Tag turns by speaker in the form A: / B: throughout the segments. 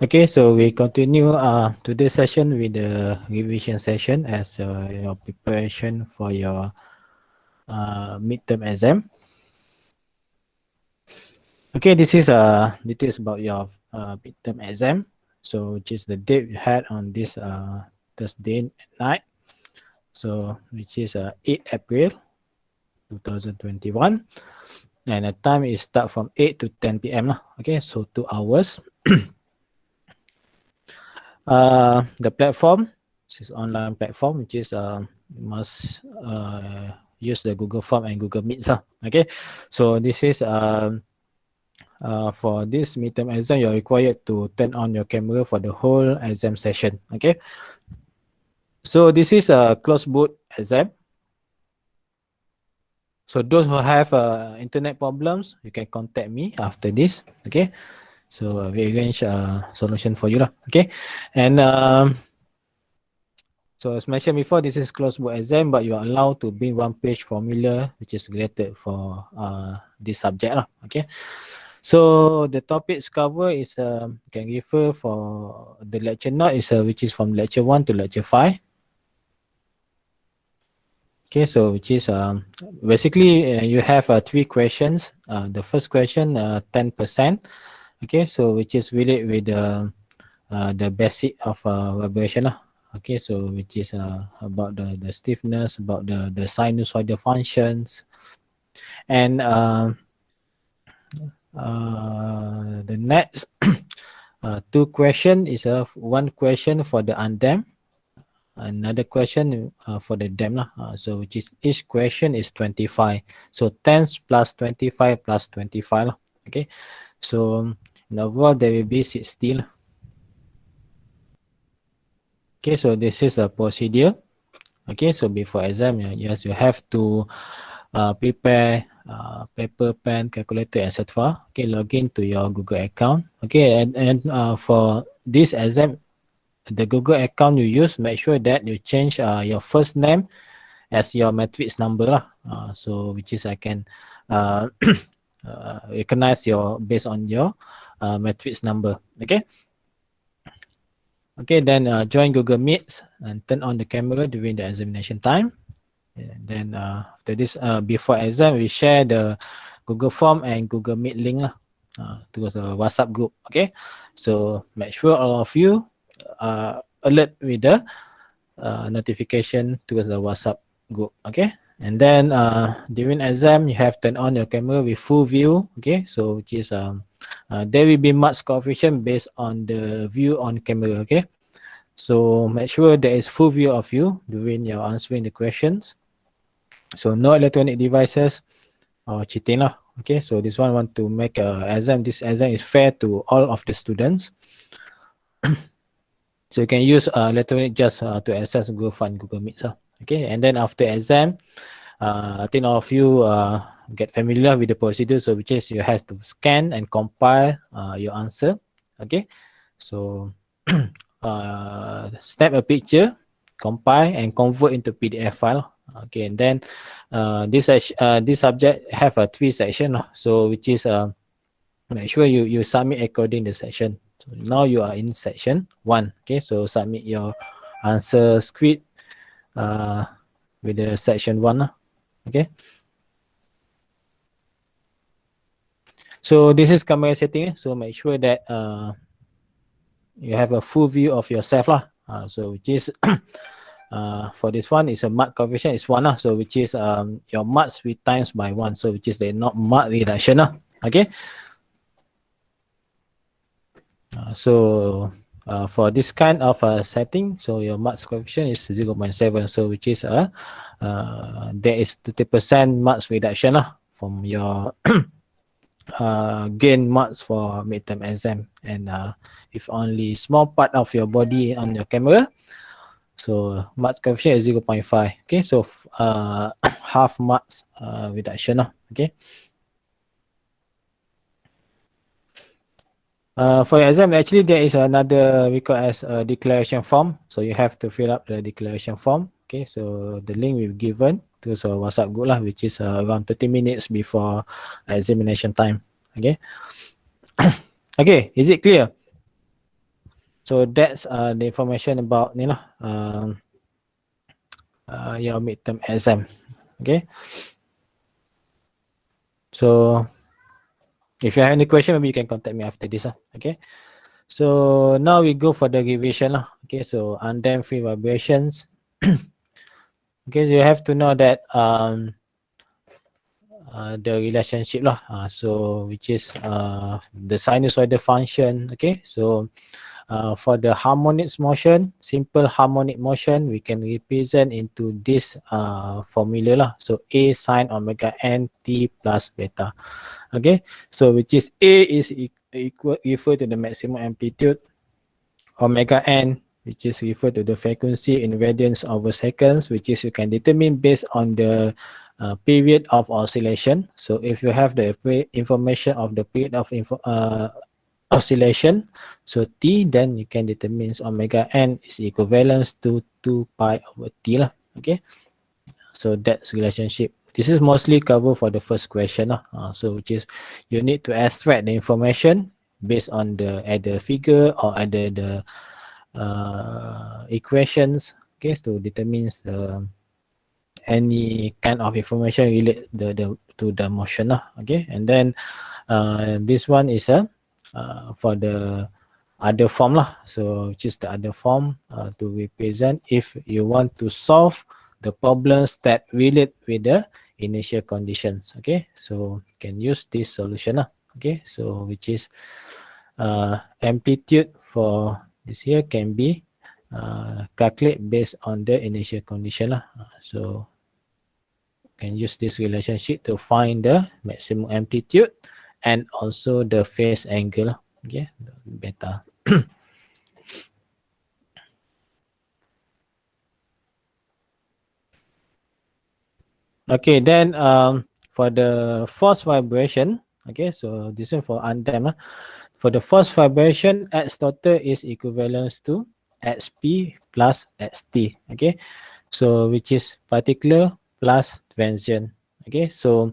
A: Okay, so we continue today's session with the revision session as your preparation for your midterm exam. Okay, this is details about your midterm exam. So which is the date we had on this Thursday night. So which is 8 April 2021, and the time is start from 8 to 10 p.m. lah. Okay, so 2 hours. The platform, this is online platform, which is you must use the Google Form and Google Meets. Okay, so this is for this midterm exam, you're required to turn on your camera for the whole exam session. Okay, so this is a closed book exam. So those who have internet problems, you can contact me after this. Okay, so we arrange a solution for you lah. Okay, and so as mentioned before, this is closed book exam, but you are allowed to bring one page formula which is related for this subject lah. Okay, so the topics cover is can refer for the lecture note is which is from lecture 1 to lecture 5. Okay, so which is basically you have 3 questions. The first question 10%. Okay, so which is related with the basic of vibration lah. Okay, so which is about the stiffness, about the sinusoidal functions, and the next 2 question is one question for the undamped, another question for the damped lah. So which is each question is 25. So 10 plus 25 plus 25 lah. Okay, so in overall there will be 60 lah. Okay, so this is a procedure. Okay, so before exam, yes, you have to prepare paper, pen, calculator, etc. Okay, log in to your Google account. Okay, and for this exam, the Google account you use, make sure that you change your first name as your matrix number lah. So which is I can recognize your based on your matrix number. Okay. Okay, then join Google Meets and turn on the camera during the examination time. And then after this, before exam, we share the Google Form and Google Meet link to the WhatsApp group. Okay, so make sure all of you alert with the notification to the WhatsApp group. Okay, and then during exam, you have turn on your camera with full view. Okay, so which is there will be marks coefficient based on the view on camera. Okay, so make sure there is full view of you during your answering the questions. So no electronic devices or cheating lah. Okay, so this one want to make a exam. This exam is fair to all of the students. So you can use electronic just to access Google Fund, Google Meet. Okay, and then after exam, I think all of you get familiar with the procedure. So which is you have to scan and compile your answer. Okay, so snap a picture, compile and convert into PDF file. Okay, and then this subject have a 3 section. So which is make sure you submit according the section. So now you are in section 1. Okay, so submit your answer script with the section 1. Okay. So this is camera setting. So make sure that you have a full view of yourself lah. So which is for this one is a mark coefficient is 1 so which is your marks with times by 1, so which is the not mark reduction lah. Okay. So for this kind of setting, so your marks coefficient is 0.7, so which is there is 30% marks reduction lah from your gain marks for midterm exam. And if only small part of your body on your camera, so marks coefficient is 0.5. Okay, so half marks reduction lah. Okay. For your exam, actually there is another we call as a declaration form. So you have to fill up the declaration form. Okay, so the link we've given to WhatsApp group lah, which is around 30 minutes before examination time. Okay. Okay, is it clear? So that's the information about ni lah, your midterm exam. Okay. So if you have any question, maybe you can contact me after this. Okay. So now we go for the revision lah. Okay. So undamped free vibrations. Okay. So you have to know that the relationship lah. So which is the sinusoidal function. Okay. So for the harmonics motion, simple harmonic motion, we can represent into this formula lah. So A sine omega n t plus beta. Okay, so which is A is equal refer to the maximum amplitude, omega n which is refer to the frequency in radians over seconds, which is you can determine based on the period of oscillation. So if you have the information of the period of oscillation, so T, then you can determine omega n is equivalent to 2 pi over T lah. Okay, so that's relationship. This is mostly covered for the first question. So which is you need to extract the information based on the either figure or either the equations. Okay, to determine any kind of information related to the motion. Okay, and then this one is for the other form lah. So which is the other form to represent if you want to solve the problems that relate with the initial conditions. Okay, so you can use this solution lah. Okay, so which is amplitude for this here can be calculate based on the initial condition lah. So can use this relationship to find the maximum amplitude and also the phase angle. Okay, beta. Okay, then for the force vibration, okay, so this one for undamped. For the force vibration, X total is equivalent to XP plus XT. Okay, so which is particular plus transient. Okay, so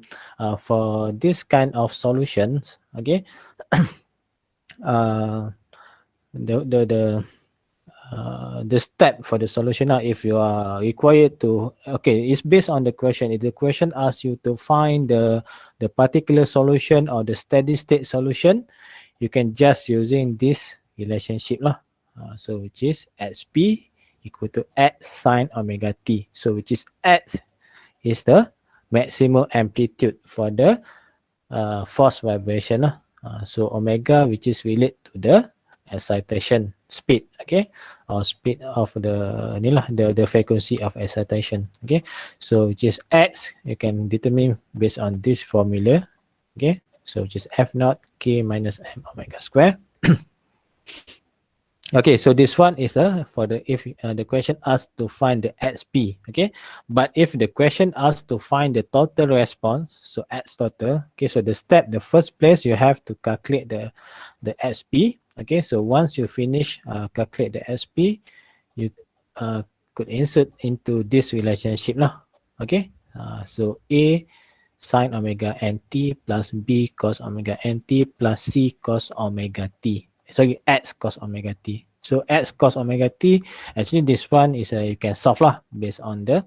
A: for this kind of solutions, okay, the step for the solution now, if you are required to, okay, it's based on the question. If the question asks you to find the particular solution or the steady state solution, you can just using this relationship lah. So which is xp equal to x sine omega t. So which is x is the maximum amplitude for the force vibration lah. So omega which is related to the excitation speed, okay, or speed of the frequency of excitation. Okay, so which is x, you can determine based on this formula. Okay, so which is f naught k minus m omega square. Okay, so this one is for the if the question asks to find the xp. Okay, but if the question asks to find the total response, so x total. Okay, so the first place you have to calculate the xp. Okay, so once you finish calculate the xp, you could insert into this relationship lah. Okay, so a sine omega nt plus b cos omega nt plus c cos omega t. Sorry, x cos omega t. So x cos omega t, actually this one is you can solve lah based on the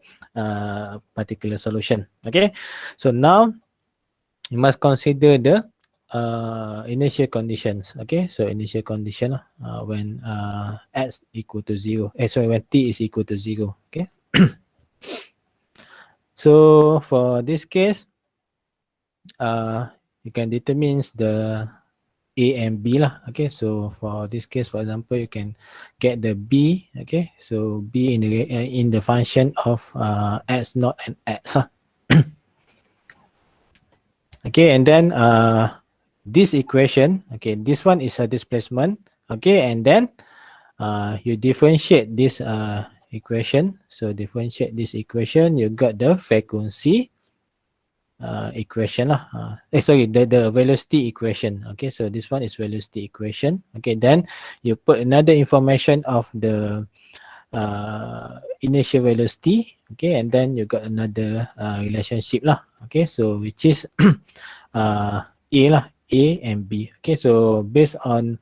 A: particular solution. Okay, so now you must consider the initial conditions. Okay, so initial condition when x equal to 0. Sorry, when t is equal to 0. Okay. So for this case, you can determine the A and B lah. Okay, so for this case, for example, you can get the B. Okay, so B in the function of x naught and x. Okay, and then this equation. Okay, this one is a displacement. Okay, and then you differentiate this equation. So differentiate this equation, you got the frequency equation lah. Sorry, the velocity equation. Okay, so this one is velocity equation. Okay, then you put another information of the initial velocity. Okay, and then you got another relationship lah. Okay, so which is A lah, A and B. Okay, so based on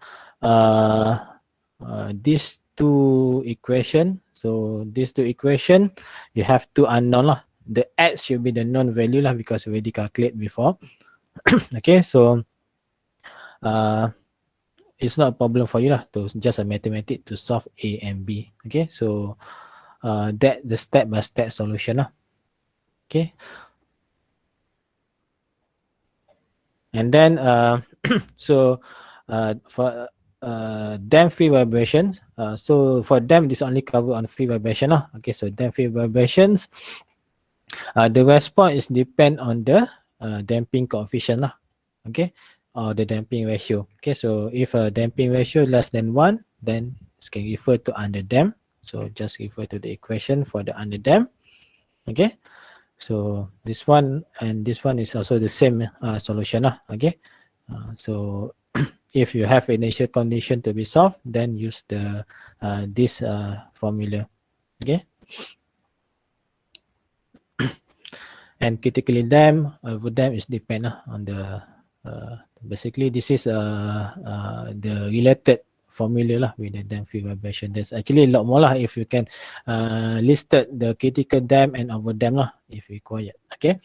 A: these two equation. So these two equation, you have two unknown lah. The x should be the known value lah because we already calculate before. Okay, so it's not a problem for you lah to just a mathematics to solve A and B. Okay, so that the step by step solution lah. Okay, and then so for damp free vibrations, so for damp this only cover on free vibration lah. Okay, so damp free vibrations, the response is depend on the damping coefficient lah. Okay, or the damping ratio. Okay, so if a damping ratio less than 1, then it can refer to under damp. So just refer to the equation for the under damp. Okay, so this one and this one is also the same solution lah. Okay, so if you have initial condition to be solved, then use the this formula. Okay, and critically damp, damp is depend on the basically this is the related formula lah with the damp free vibration. There's actually a lot more lah if you can listed the critical damp and over damp lah if required. Okay.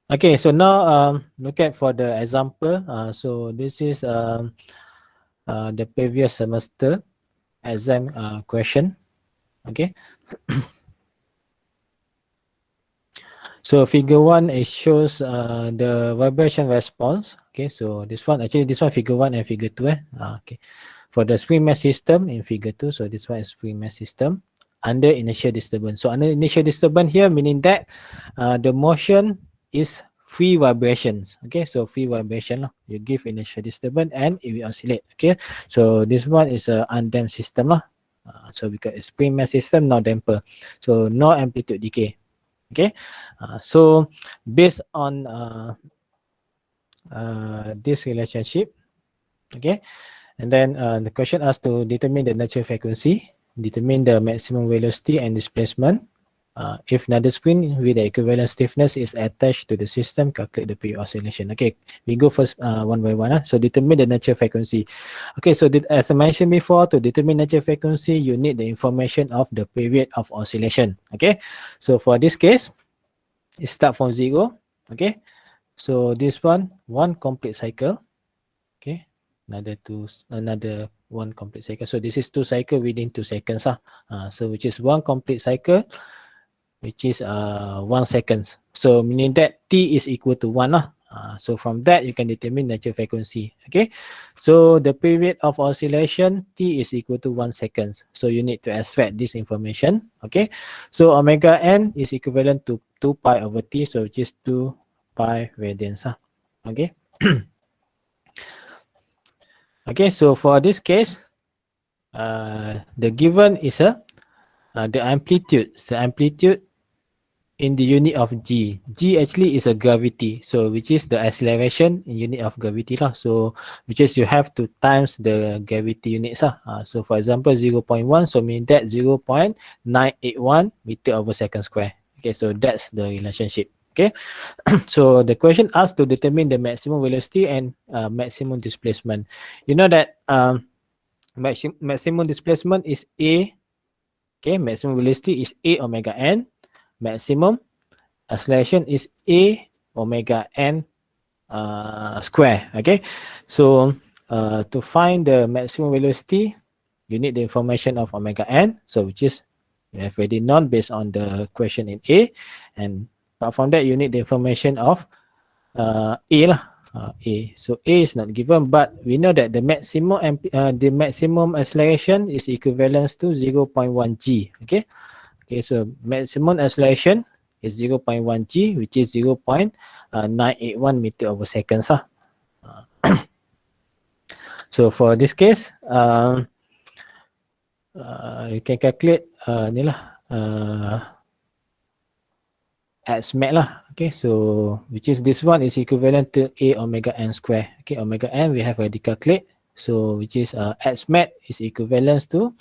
A: Okay, so now look at for the example. So this is the previous semester exam question. Okay. So figure 1 it shows the vibration response. Okay, so this one figure 1 and figure 2. Okay, for the spring mass system in figure 2, so this one is spring mass system under initial disturbance. So under initial disturbance here meaning that the motion is free vibrations. Okay, so free vibration you give initial disturbance and it will oscillate. Okay, so this one is a undamped system lah. So because it's spring mass system, no damper, so no amplitude decay. Okay, so based on this relationship, okay, and then the question asks to determine the natural frequency, determine the maximum velocity and displacement. If another spring with the equivalent stiffness is attached to the system, calculate the period oscillation. Okay, we go first one by one. So determine the natural frequency. Okay, so as I mentioned before, to determine natural frequency, you need the information of the period of oscillation. Okay, so for this case, it start from 0. Okay, so this one complete cycle. Okay, another one complete cycle. So this is 2 cycle within 2 seconds. So which is 1 complete cycle, which is 1 seconds. So meaning that T is equal to 1 lah. So from that you can determine natural frequency. Okay, so the period of oscillation T is equal to 1 seconds. So you need to extract this information. Okay, so omega n is equivalent to 2 pi over T, so which is 2 pi radians. Okay. Okay, so for this case, the given is the amplitude in the unit of G. G actually is a gravity, so which is the acceleration in unit of gravity lah. So which is you have to times the gravity units lah. So for example 0.1, so mean that 0.981 meter over second square. Okay, so that's the relationship. Okay, so the question asks to determine the maximum velocity and maximum displacement. You know that maximum displacement is A. Okay, maximum velocity is A omega n. Maximum acceleration is A omega n square. Okay, so to find the maximum velocity, you need the information of omega n, so which is we have already known based on the question in A, and apart from that you need the information of A lah. A. So A is not given, but we know that the maximum acceleration is equivalent to 0.1 g. Okay. Okay, so maximum acceleration is 0.1 g, which is 0.981 meter over seconds. So for this case, you can calculate ni lah, X max lah. Okay, so which is this one is equivalent to A omega n square. Okay, omega n we have already calculate, so which is X max is equivalent to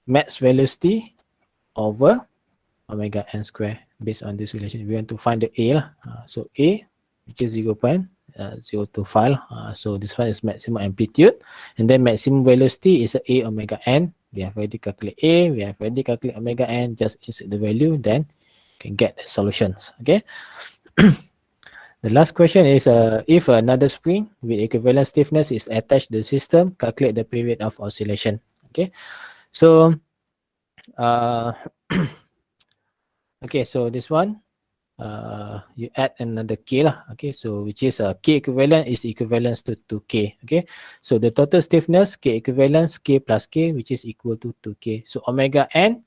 A: max velocity over omega n square based on this relation. We want to find the A lah. So A, which is 0.981 0 to 5. So this one is maximum amplitude, and then maximum velocity is a omega n. We have already calculate A, we have already calculate omega n, just insert the value, then you can get the solutions. Okay. The last question is if another spring with equivalent stiffness is attached to the system, calculate the period of oscillation. Okay. So okay, so this one you add another k lah. Okay, so which is k equivalent is equivalence to 2k. Okay, so the total stiffness k equivalence k plus k, which is equal to 2k. So omega n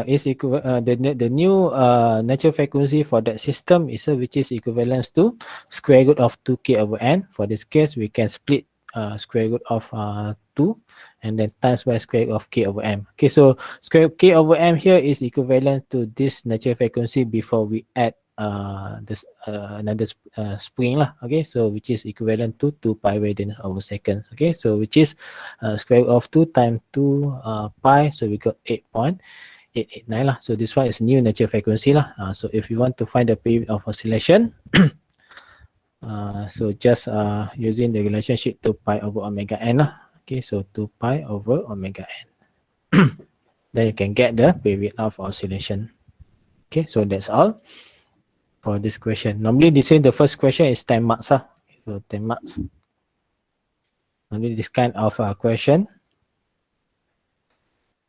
A: is equal the new natural frequency for that system is which is equivalence to square root of 2k over n. For this case, we can split square root of 2 and then times by square root of k over m. Okay, so square k over m here is equivalent to this natural frequency before we add this another spring lah. Okay, so which is equivalent to 2 pi radians over seconds. Okay, so which is square root of 2 times 2 pi, so we got 8.889 lah. So this one is new natural frequency lah. So if you want to find the period of oscillation, so just using the relationship 2 pi over omega n lah. Okay, so 2 pi over omega n. Then you can get the period of oscillation. Okay, so that's all for this question. Normally this is the first question is 10 marks lah. So 10 marks. Normally this kind of question.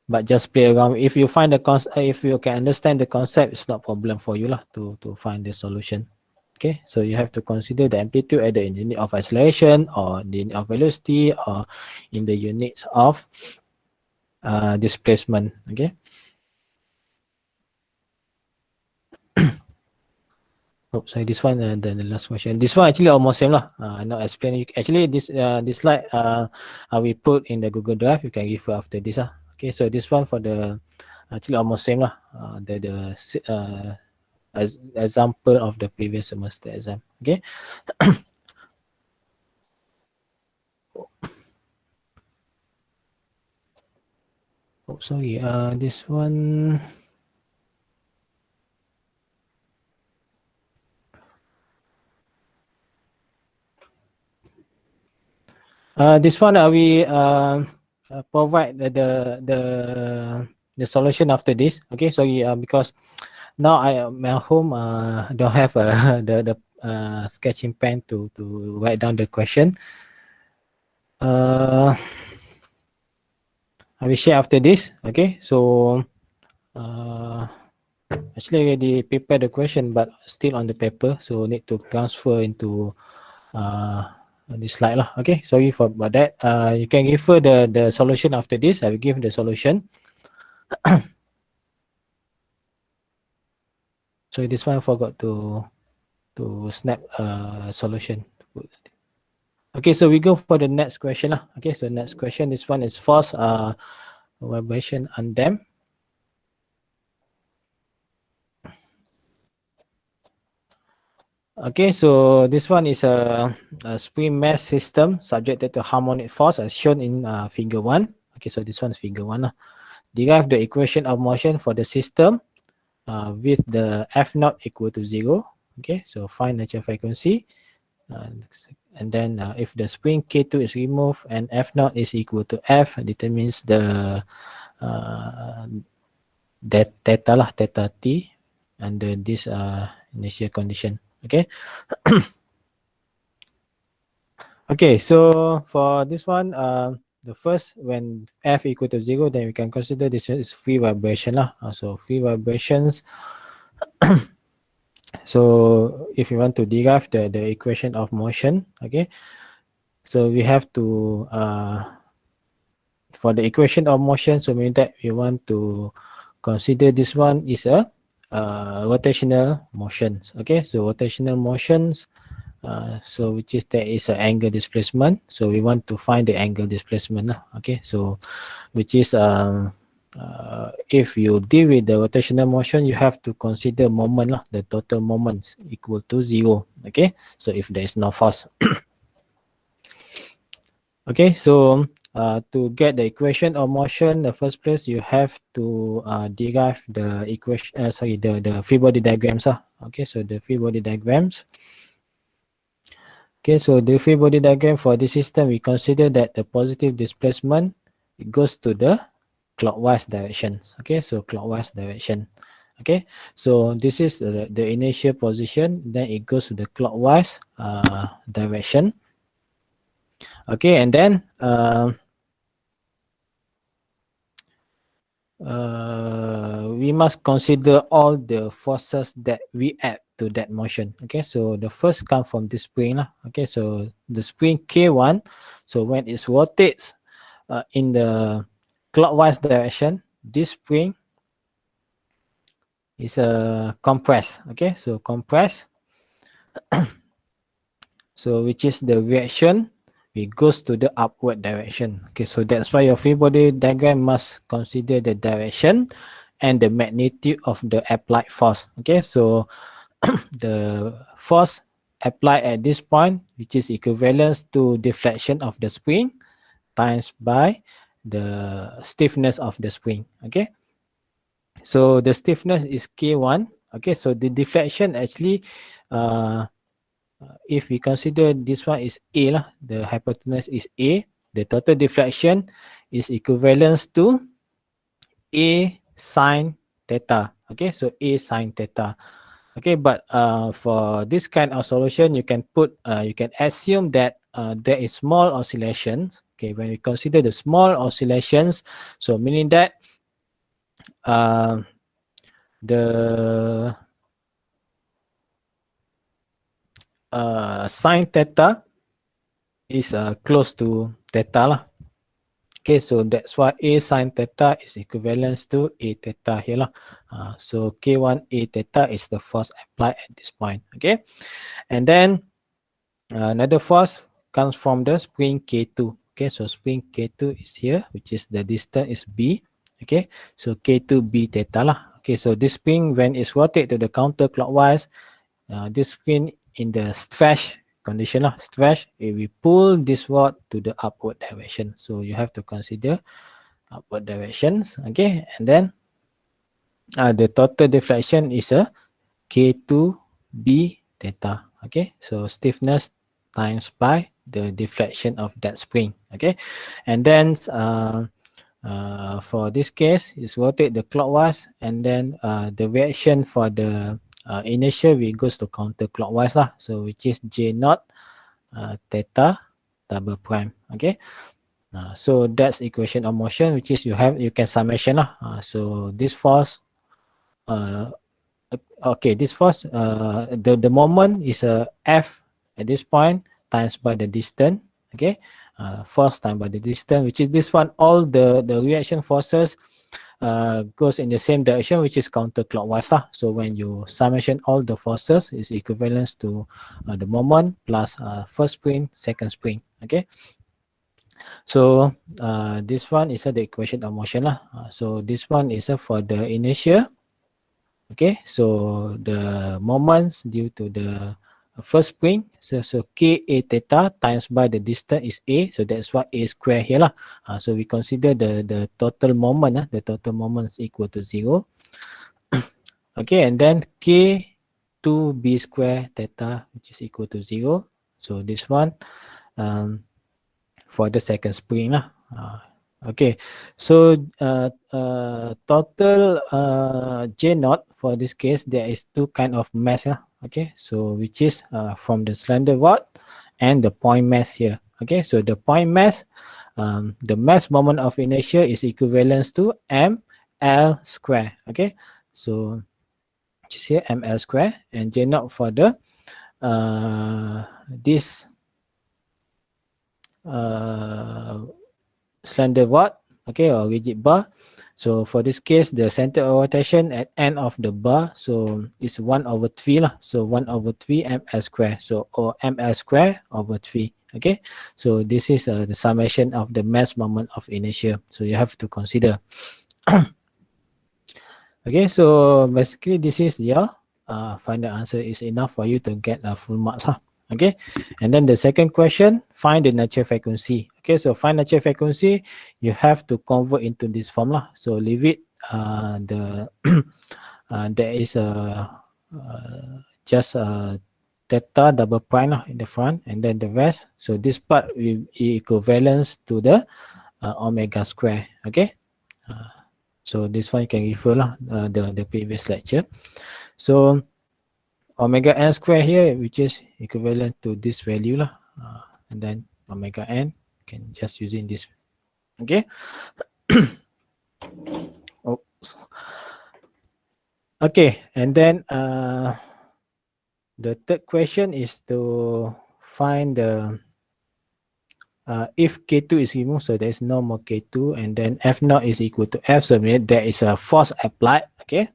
A: But just play around. If you find the concept, if you can understand the concept, it's not problem for you lah to find the solution. Okay, so you have to consider the amplitude either in the unit of acceleration or the unit of velocity or in the units of displacement. Okay. Oh, sorry, this one the last question. This one actually almost same lah. Not explain. Actually, this slide we put in the Google Drive. You can refer after this lah. Okay, so this one for the actually almost same lah. The example of the previous semester exam. Okay. Oh, sorry. This one. This one we provide the solution after this. Okay, sorry, because now I am at home. Don't have the sketching pen to write down the question. I will share after this. Okay, so actually already prepared the question, but still on the paper, so need to transfer into this slide lah. Okay, sorry for about that. You can refer the solution after this. I will give the solution. So this one I forgot to snap solution. Okay, so we go for the next question lah. Okay, so next question, this one is force vibration undamped. Okay, so this one is a spring mesh system subjected to harmonic force as shown in figure 1. Okay, so this one is figure 1 lah. Derive the equation of motion for the system with the F naught equal to 0. Okay, so find natural frequency. And then if the spring K2 is removed and F naught is equal to F, determines the theta lah, theta T under this initial condition. Okay. Okay, so for this one, the first, when F equal to 0, then we can consider this is free vibration lah. So free vibrations. So if you want to derive the equation of motion, okay, so we have to for the equation of motion, so mean that we want to consider this one is a rotational motions. Okay, so rotational motions, so which is there is an angle displacement, so we want to find the angle displacement. Okay, so which is if you deal with the rotational motion, you have to consider moment lah, the total moments equal to 0. Okay, so if there is no force. Okay, so to get the equation of motion, the first place you have to derive the equation, the free body diagrams. Okay, so the free body diagrams. Okay, so the free body diagram for this system, we consider that the positive displacement, it goes to the clockwise directions. Okay, so clockwise direction. Okay, so this is the initial position, then it goes to the clockwise direction. Okay, and then we must consider all the forces that we add to that motion. Okay, so the first come from the spring lah. Okay, so the spring K1, so when it rotates in the clockwise direction, this spring is compressed. Okay, so compressed, so which is the reaction, it goes to the upward direction. Okay, so that's why your free body diagram must consider the direction and the magnitude of the applied force. Okay, so the force applied at this point, which is equivalent to deflection of the spring times by the stiffness of the spring. Okay, so the stiffness is K1. Okay, so the deflection actually, if we consider this one is A lah, the hypotenuse is A, the total deflection is equivalent to A sine theta. Okay, so A sine theta. Okay, but for this kind of solution, you can put, you can assume that there is small oscillations. Okay, when we consider the small oscillations, so meaning that the sine theta is close to theta lah. Okay, so that's why A sine theta is equivalent to A theta here lah. So K1 A theta is the force applied at this point. Okay, and then another force comes from the spring K2. Okay, so spring K2 is here, which is the distance is B. Okay, so K2 B theta lah. Okay, so this spring when it's rotated to the counterclockwise, this spring in the stretch condition lah, stretch, if we pull this rod to the upward direction. So you have to consider upward directions. Okay, and then the total deflection is a K2B theta. Okay, so stiffness times by the deflection of that spring. Okay, and then for this case is rotate the clockwise, and then the reaction for the inertia we goes to counterclockwise lah, so which is J naught theta double prime. Okay, so that's equation of motion, which is you can summation lah. So this force, okay, this force, the moment is a F at this point times by the distance. Okay, force times by the distance, which is this one, all the reaction forces goes in the same direction, which is counterclockwise lah. So when you summation all the forces, is equivalent to the moment plus first spring, second spring. Okay, so this one is the equation of motion lah. So this one is for the inertia. Okay, so the moments due to the first spring, so K A theta times by the distance is A, so that's why A square here lah. So we consider the total moment, the total moment is equal to 0. Okay, and then K 2B square theta, which is equal to 0. So this one for the second spring lah. Okay, so total J naught for this case, there is two kind of mass. Okay, so which is from the slender rod and the point mass here. Okay, so the point mass, the mass moment of inertia is equivalent to ml square. Okay, so just here ml square, and J naught for the this slender rod, okay, or rigid bar. So for this case, the center of rotation at end of the bar, so it's 1/3 lah. So 1/3 ml square. So or ml square over 3. Okay, so this is the summation of the mass moment of inertia. So you have to consider. Okay, so basically this is your final answer is enough for you to get a full marks. Okay, and then the second question, find the natural frequency. Okay, so find natural frequency, you have to convert into this formula. So leave it, there is a just theta double prime lah in the front, and then the rest. So this part will equivalence to the omega square. Okay. So this one you can refer lah the previous lecture. So omega n square here, which is equivalent to this value lah, and then omega n can just using this. Okay. Oops. Okay, and then the third question is to find the if K2 is removed, so there is no more K2, and then F0 is equal to F, so there is a force applied. Okay,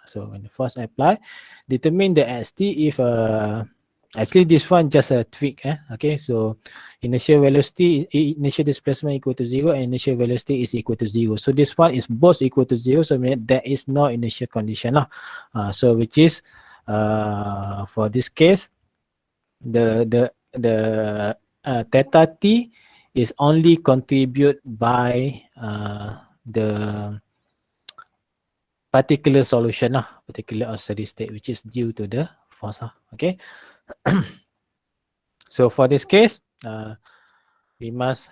A: so when the force applied, determine the ST if actually this one just a tweak. Okay, so initial velocity, initial displacement equal to 0, and initial velocity is equal to 0. So this one is both equal to 0, so there is no initial condition. So which is for this case, the theta t is only contributed by the particular solution, particular or steady state, which is due to the force. Okay. So for this case, we must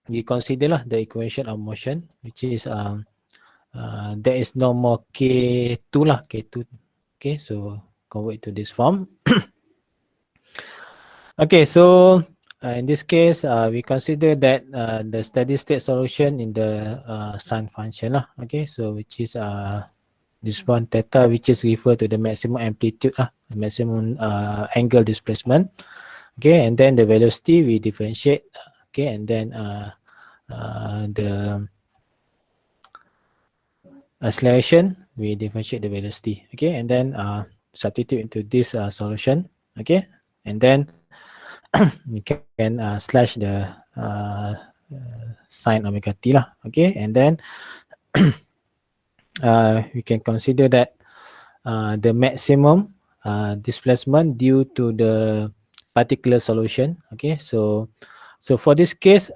A: we consider the equation of motion, which is there is no more K2 K2. Okay, so convert to this form. Okay, so in this case, we consider that the steady state solution in the sine function. Okay, so which is this one theta, which is referred to the maximum amplitude, maximum angle displacement. Okay, and then the velocity we differentiate. Okay, and then the acceleration we differentiate the velocity. Okay, and then substitute into this solution. Okay, and then we can slash the sine omega t lah. Okay, and then we can consider that the maximum displacement due to the particular solution. Okay, so for this case,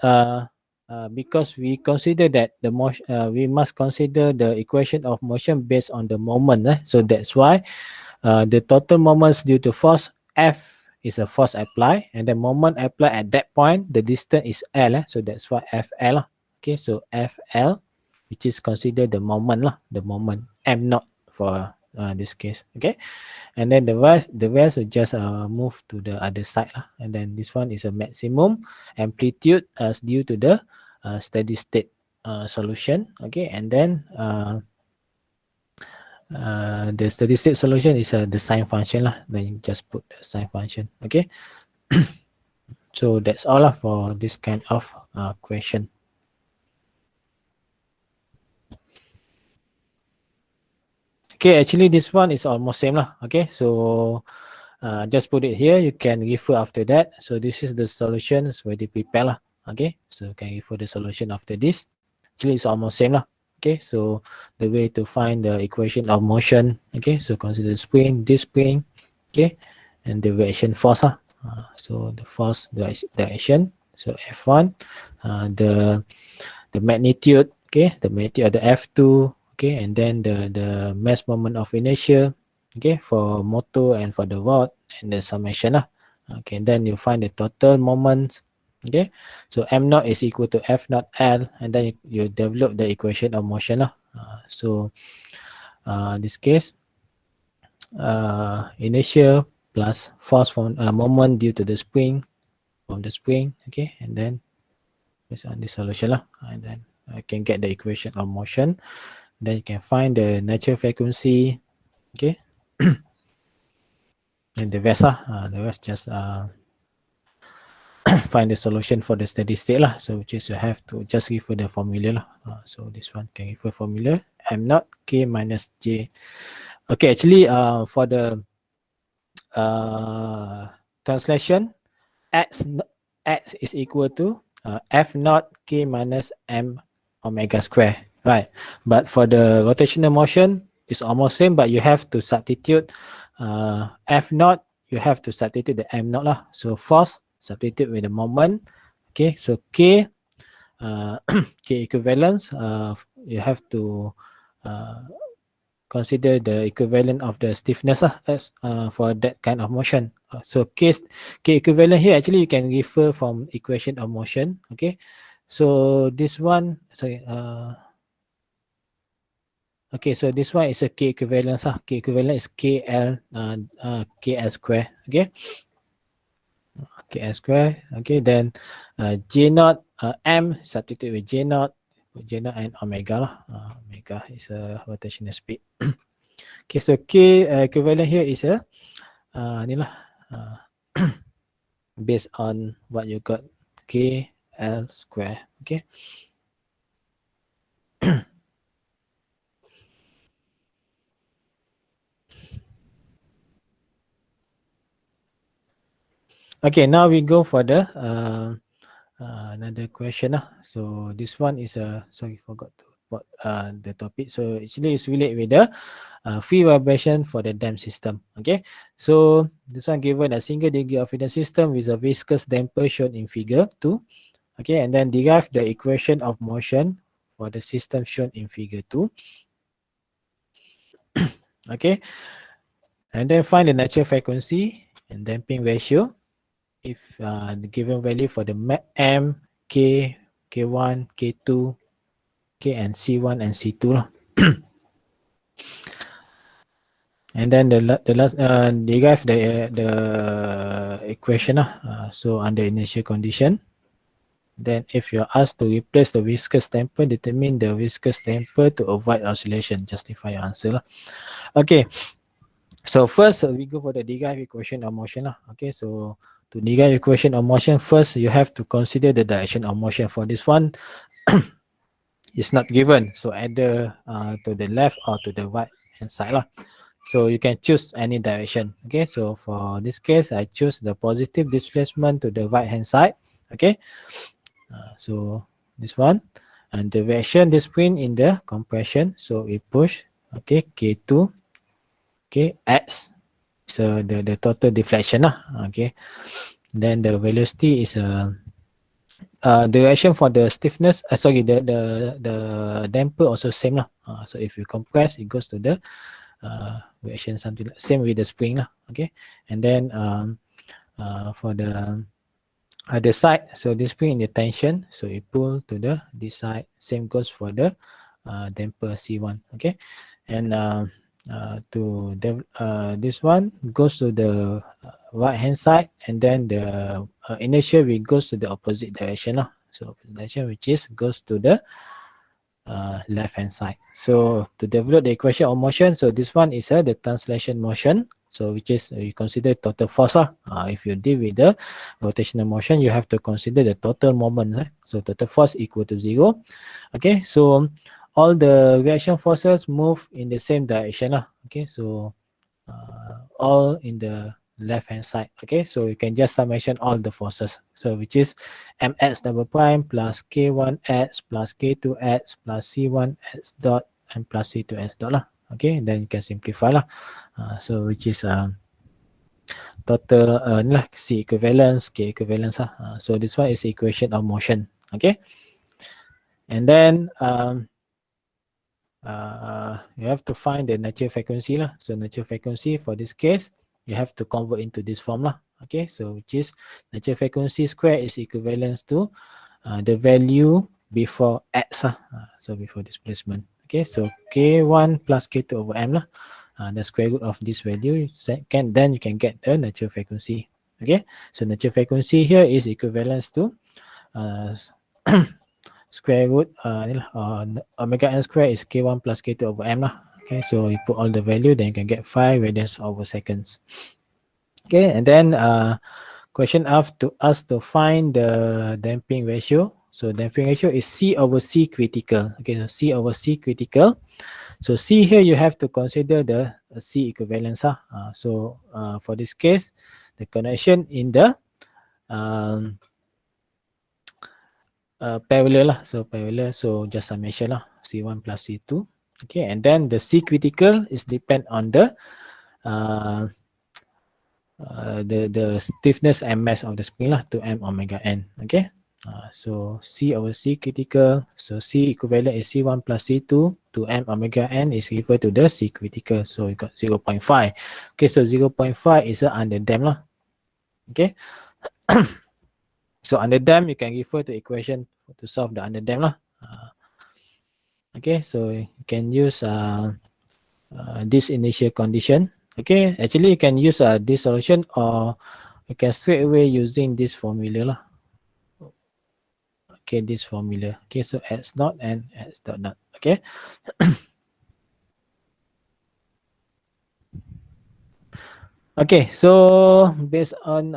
A: because we consider that the motion, we must consider the equation of motion based on the moment. So that's why the total moments due to force F is a force applied, and the moment applied at that point, the distance is L. So that's why FL. Okay, so FL, which is considered the moment the moment M0 for this case. Okay, and then the rest will just move to the other side and then this one is a maximum amplitude as due to the steady state solution. Okay, and then the steady state solution is the sine function then you just put the sine function. Okay. So that's all for this kind of question. Okay, actually this one is almost same okay, so just put it here, you can refer after that. So this is the solution, it's already prepared okay, so you can refer the solution after this. Actually it's almost same okay, so the way to find the equation of motion. Okay, so consider the spring, this spring, okay, and the reaction force so the force direction, so F1, the magnitude, okay, the magnitude of the F2, okay, and then the mass moment of inertia, okay, for motor and for the rod, and the summation okay, and then you find the total moments. Okay, so M0 is equal to F0 L, and then you develop the equation of motion so this case inertia plus force from moment due to the spring from the spring, okay, and then based on this solution and then I can get the equation of motion. Then you can find the natural frequency, okay, and the rest just find the solution for the steady state so which is you have to just refer the formula so this one can refer formula M0 K minus J. Okay, actually for the translation, x is equal to F0 K minus M omega square, right? But for the rotational motion, it's almost same, but you have to substitute F0, you have to substitute the M0 so force substitute with the moment. Okay, so K K equivalence, you have to consider the equivalent of the stiffness as, for that kind of motion. So K equivalent here actually you can refer from equation of motion. Okay, so this one, sorry, okay, so this one is a K equivalence. K equivalent is KL square. Okay, KL square. Okay, then J naught M substitute with J naught and omega lah. Omega is a rotational speed. Okay, so K equivalent here is a ni lah, based on what you got, KL square. Okay. Okay, now we go for the another question. So this one is sorry, forgot to put the topic. So actually it's related with the free vibration for the dam system. Okay, so this one given a single degree of freedom system with a viscous damper shown in figure 2. Okay, and then derive the equation of motion for the system shown in figure 2. Okay, and then find the natural frequency and damping ratio if the given value for the M, K, K1, K2, K and C1 and C2 lah. And then the last derive the equation lah. So under initial condition, then if you're asked to replace the viscous damper, determine the viscous damper to avoid oscillation. Justify your answer lah. Okay, so first we go for the derived equation of motion lah. Okay, so to derive equation of motion, first you have to consider the direction of motion. For this one, it's not given, so either to the left or to the right hand side lah. So you can choose any direction. Okay, so for this case, I choose the positive displacement to the right hand side. Okay, so this one, and the direction discipline in the compression. So we push. Okay, K2. Okay, X. So the total deflection lah. Okay, then the velocity is direction for the stiffness. Sorry, the damper also same lah. So if you compress, it goes to the direction something like same with the spring lah. Okay, and then for the other side, so this spring in the tension, so you pull to this side. Same goes for the damper C1. Okay, and this one goes to the right hand side, and then the inertia will goes to the opposite direction lah. So opposite direction, which is goes to the left hand side. So to develop the equation of motion, so this one is the translation motion. So which is you consider total force lah. If you deal with the rotational motion, you have to consider the total moment. So total force equal to 0. Okay, so all the reaction forces move in the same direction lah. Okay, so all in the left hand side. Okay, so you can just summation all the forces. So which is mx double prime plus k1x plus k2x plus c1x dot and plus c2x dot lah. Okay, then you can simplify lah. So which is total C equivalence, K equivalence lah. So this one is equation of motion. Okay, and then you have to find the natural frequency lah. So natural frequency for this case, you have to convert into this form lah. Okay, so which is natural frequency square is equivalent to the value before x lah. So before displacement. Okay, so K1 plus K2 over M lah. The square root of this value, then you can get the natural frequency. Okay, so natural frequency here is equivalent to square root omega n square is K1 plus K2 over M lah. Okay, so you put all the value, then you can get 5 radians over seconds. Okay, and then question asked to us to find the damping ratio. So damping ratio is C over C critical. Okay, so C over C critical. So C here you have to consider the C equivalence. So for this case, the connection in the parallel lah. So parallel, so just summation lah. C1 plus C2. Okay, and then the C critical is depend on the stiffness and mass of the spring lah, to M omega n. Okay, So C over C critical. So C equivalent is C1 plus C2 to M omega N is equal to the C critical. So we got 0.5. Okay, so 0.5 is a under dam lah. Okay. So under dam, you can refer to equation to solve the under dam lah. Okay, so you can use this initial condition. Okay, actually you can use this solution, or you can straight away using this formula lah. Okay, this formula. Okay, so x naught and x dot dot. Okay. Okay, so based on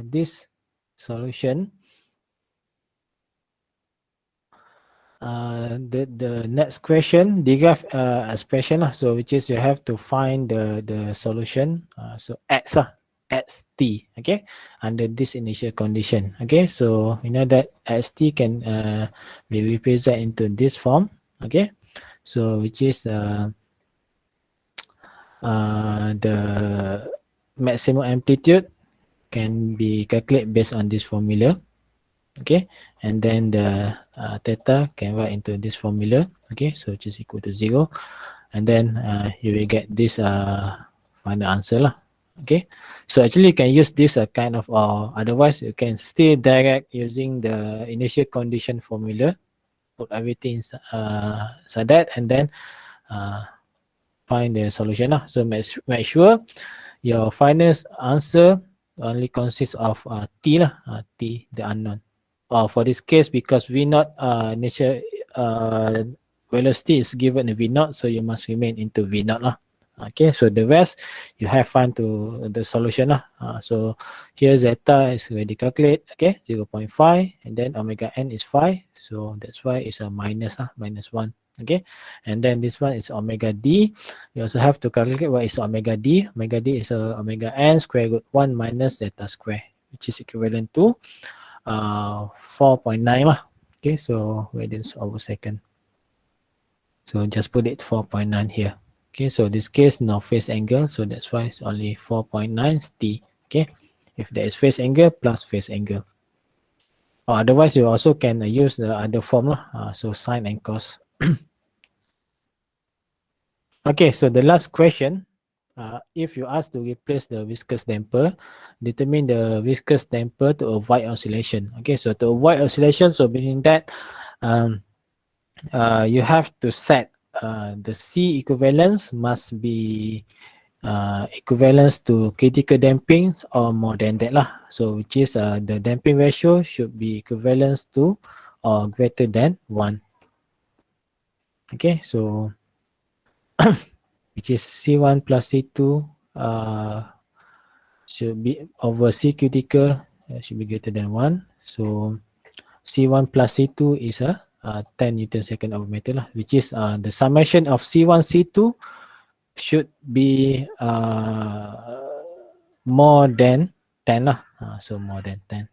A: this solution, the next question derive expression lah. So which is you have to find the solution. So x lah, x t. Okay, under this initial condition. Okay, so you know that x t can be represented into this form. Okay, so which is the maximum amplitude can be calculated based on this formula. Okay, and then the theta can write into this formula. Okay, so which is equal to 0, and then you will get this final answer lah. Okay, so actually you can use this kind of, or otherwise you can still direct using the initial condition formula, put everything inside that, and then find the solution lah. So make sure your final answer only consists of t lah, t the unknown. For this case, because V naught initial velocity is given a V naught, so you must remain into V naught lah. Okay, so the rest you have find to the solution lah. So here zeta is already calculate. Okay, 0.5, and then omega n is 5, so that's why it's a minus lah, minus 1. Okay, and then this one is omega d. You also have to calculate what is omega d. Omega d is omega n square root 1 minus zeta square, which is equivalent to 4.9 lah. Okay, so radians over second. So just put it 4.9 here. Okay, so this case no phase angle, so that's why it's only 4.9 t. Okay, if there is phase angle plus phase angle. Or otherwise, you also can use the other form lah. So sine and cos. Okay, so the last question. If you ask to replace the viscous damper, determine the viscous damper to avoid oscillation. Okay, so to avoid oscillation, so meaning that you have to set the C equivalence must be equivalence to critical damping or more than that lah. So which is the damping ratio should be equivalence to or greater than 1. Okay, so which is C1 plus C2 should be over C critical should be greater than 1. So C1 plus C2 is 10 Newton second over meter lah, which is the summation of C1 C2 should be more than 10 lah. So more than 10,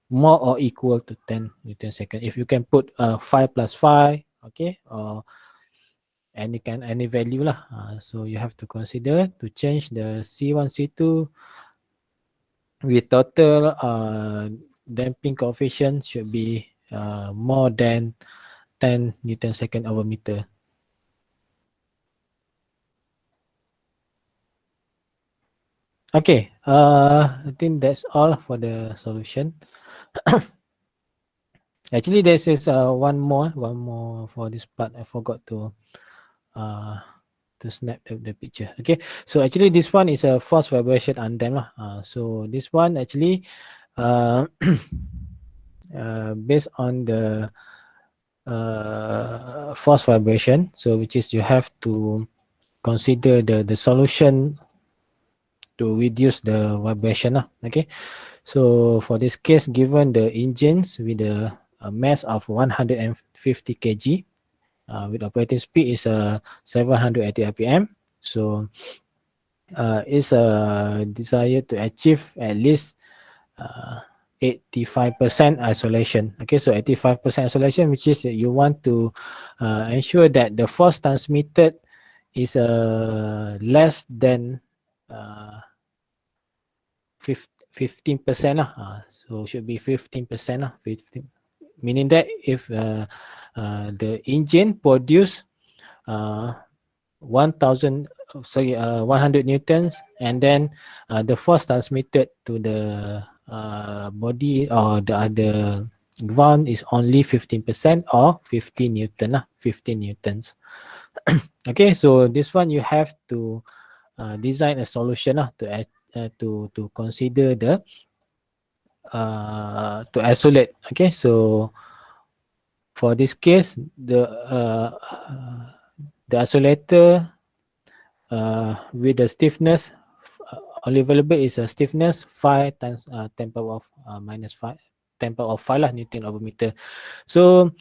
A: more or equal to 10 Newton second. If you can put 5 plus 5, okay, or any value lah. So you have to consider to change the C1 C2 with total damping coefficient should be more than 10 Newton second over meter. Okay, I think that's all for the solution. Actually, this is one more for this part. I forgot to snap the picture. Okay, so actually this one is a force vibration undamp lah. So this one actually based on the force vibration, so which is you have to consider the solution to reduce the vibration lah. Okay, so for this case, given the engines with a mass of 150 kg with operating speed is 780 rpm, so it's desired to achieve at least 85% isolation. Okay, so 85% isolation, which is you want to ensure that the force transmitted is less than 15% lah. So should be 15% lah. 15, meaning that if the engine produce 1000 100 newtons, and then the force transmitted to the body or the other ground is only 15% or 50 newton lah, 15 newtons. Okay, so this one you have to design a solution lah to consider the to isolate. Okay, so for this case, the isolator with the stiffness only available is a stiffness 5 times 10 power of minus 5, 10 power of 5 lah, Newton over meter. So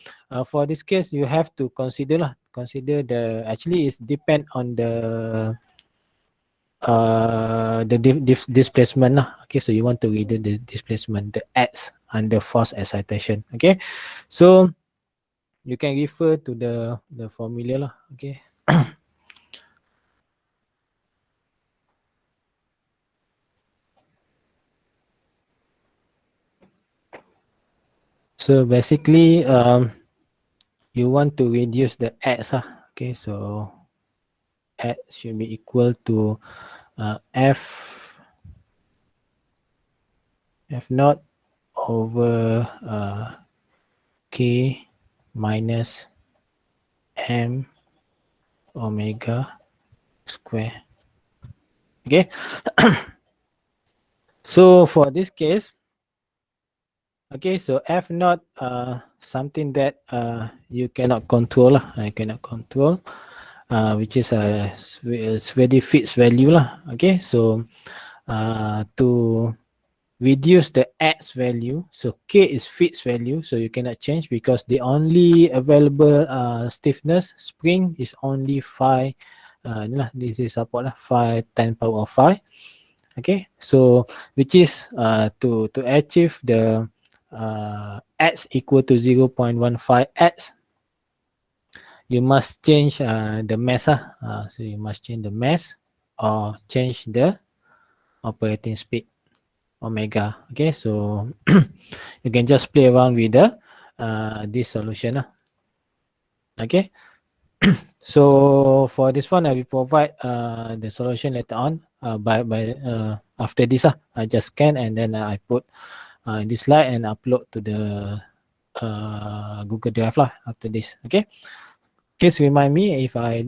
A: for this case, you have to consider the, actually is depend on the displacement lah. Okay, so you want to read the displacement, the x under force excitation. Okay, so you can refer to the formula lah. Okay. So basically, you want to reduce the x. Okay, so x should be equal to f naught over k minus m omega square. Okay. So for this case, okay, so f naught something that you cannot control lah. I cannot control, which is a very fixed value lah. Okay, so to reduce the x value, so k is fixed value, so you cannot change because the only available stiffness spring is only 5. This is support lah, 5 10 power of 5. Okay, so which is to achieve the x equal to 0.15 x, you must change the mass. So you must change the mass or change the operating speed, omega. Okay, so you can just play around with the this solution. Okay, so for this one, I will provide the solution later on. By after this, I just scan and then I put in this slide and upload to the Google Drive lah after this. Okay, please remind me if I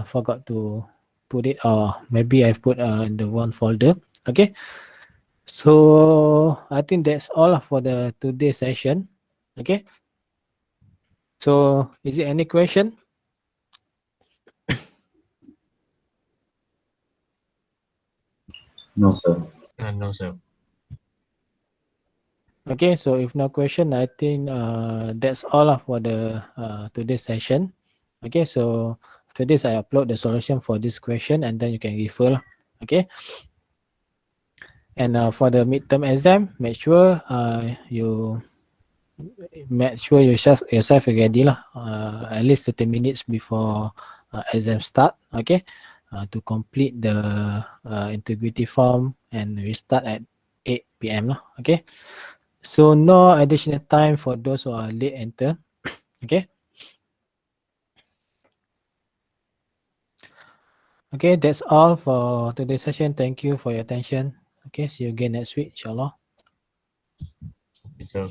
A: forgot to put it, or maybe I've put in the one folder. Okay, so I think that's all for the today's session. Okay, so is there any question?
B: No, sir.
C: No, sir.
A: Okay, so if no question, I think that's all for the today's session. Okay, so after this, I upload the solution for this question and then you can refer. Okay, and for the midterm exam, make sure you yourself ready lah. At least 30 minutes before exam start. Okay, to complete the integrity form, and we start at 8 p.m. lah. Okay. So no additional time for those who are late enter. Okay. Okay, that's all for today's session. Thank you for your attention. Okay, see you again next week, inshallah.
C: Okay, sir.